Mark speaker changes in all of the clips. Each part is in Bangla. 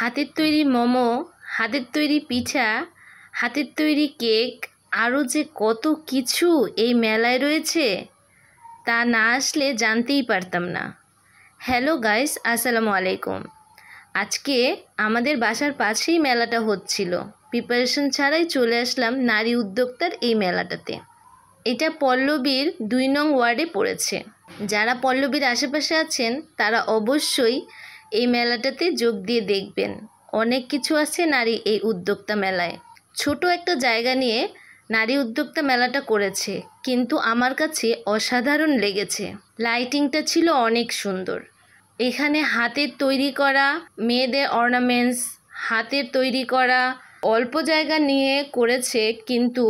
Speaker 1: হাতের তৈরি মোমো, হাতের তৈরি পিঠা, হাতের তৈরি কেক, আরও যে কত কিছু এই মেলায় রয়েছে তা না আসলে জানতেই পারতাম না। হ্যালো গাইস, আসসালামু আলাইকুম। আজকে আমাদের বাসার পাশেই মেলাটা হচ্ছিল। প্রিপারেশন ছাড়াই চলে আসলাম নারী উদ্যোক্তার এই মেলাটাতে। এটা পল্লবীর 2 নং ওয়ার্ডে পড়েছে। যারা পল্লবীর আশেপাশে আছেন তারা অবশ্যই এই মেলাটাতে যোগ দিয়ে দেখবেন। অনেক কিছু আছে নারী এই উদ্যোক্তা মেলায়। ছোট একটা জায়গা নিয়ে নারী উদ্যোক্তা মেলাটা করেছে, কিন্তু আমার কাছে অসাধারণ লেগেছে। লাইটিংটা ছিল অনেক সুন্দর। এখানে হাতের তৈরি করা মেয়েদের অর্নামেন্টস, হাতের তৈরি করা অল্প জায়গা নিয়ে করেছে, কিন্তু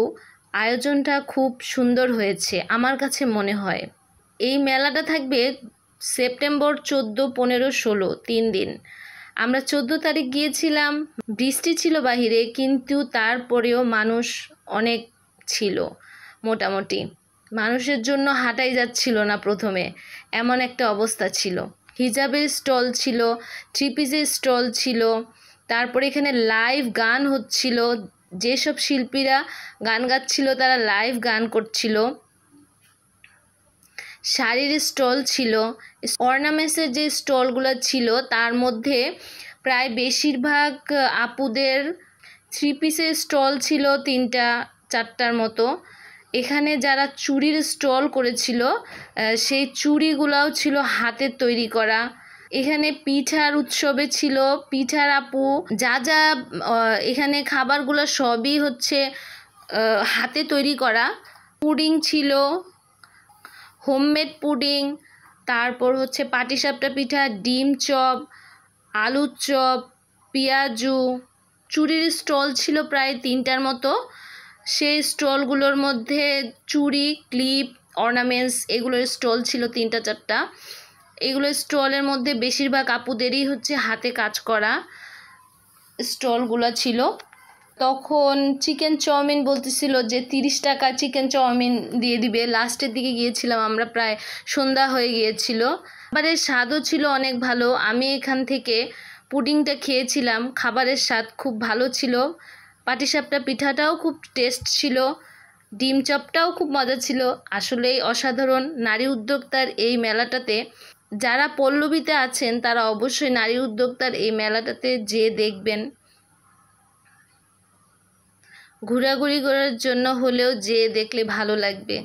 Speaker 1: আয়োজনটা খুব সুন্দর হয়েছে আমার কাছে মনে হয়। এই মেলাটা থাকবে সেপ্টেম্বর 14, 15, 16 3 দিন। আমরা 14 তারিখ গিয়েছিলাম, বৃষ্টি ছিল বাহিরে, কিন্তু তারপরেও মানুষ অনেক ছিল। মোটামুটি মানুষের জন্য হাঁটাই যাচ্ছিল না প্রথমে, এমন একটা অবস্থা ছিল। হিজাবের স্টল ছিল, 3 পিসের স্টল ছিল, তারপরে এখানে লাইভ গান হচ্ছিল। যেসব শিল্পীরা গান গাচ্ছিল তারা লাইভ গান করছিল। শাড়ির স্টল ছিল, অর্নামেন্টসের যে স্টলগুলো ছিল তার মধ্যে প্রায় বেশিরভাগ আপুদের 3 পিসের স্টল ছিল 3টা 4টার মতো। এখানে যারা চুড়ির স্টল করেছিল সেই চুড়িগুলোও ছিল হাতের তৈরি করা। এখানে পিঠার উৎসবে ছিল পিঠার আপু, যা যা এখানে খাবারগুলো সবই হচ্ছে হাতে তৈরি করা। পুডিং ছিল, হোমমেড পুডিং, তারপর হচ্ছে পাটিসাপটা পিঠা, ডিম চপ, আলুর চপ, পেঁয়াজু। চুড়ির স্টল ছিল প্রায় 3টার মতো। সেই স্টলগুলোর মধ্যে চুড়ি, ক্লিপ, অর্নামেন্টস এগুলোর স্টল ছিল 3টা 4টা। এগুলো স্টলের মধ্যে বেশিরভাগ আপুদেরই হচ্ছে হাতে কাজ করা স্টলগুলো ছিল। তখন চিকেন চাউমিন বলতেছিল যে 30 টাকা চিকেন চাউমিন দিয়ে দিবে। লাস্টের দিকে গিয়েছিলাম আমরা, প্রায় সন্ধ্যা হয়ে গিয়েছিল। খাবারের স্বাদও ছিল অনেক ভালো। আমি এখান থেকে পুডিংটা খেয়েছিলাম, খাবারের স্বাদ খুব ভালো ছিল। পাটিসাপটা পিঠাটাও খুব টেস্ট ছিল, ডিম চপটাও খুব মজা ছিল। আসলেই অসাধারণ নারী উদ্যোক্তার এই মেলাটাতে। যারা পল্লবীতে আছেন তারা অবশ্যই নারী উদ্যোক্তার এই মেলাটাতে যেয়ে দেখবেন। ঘোরাঘুরি করার জন্য হলেও যেয়ে দেখলে ভালো লাগবে।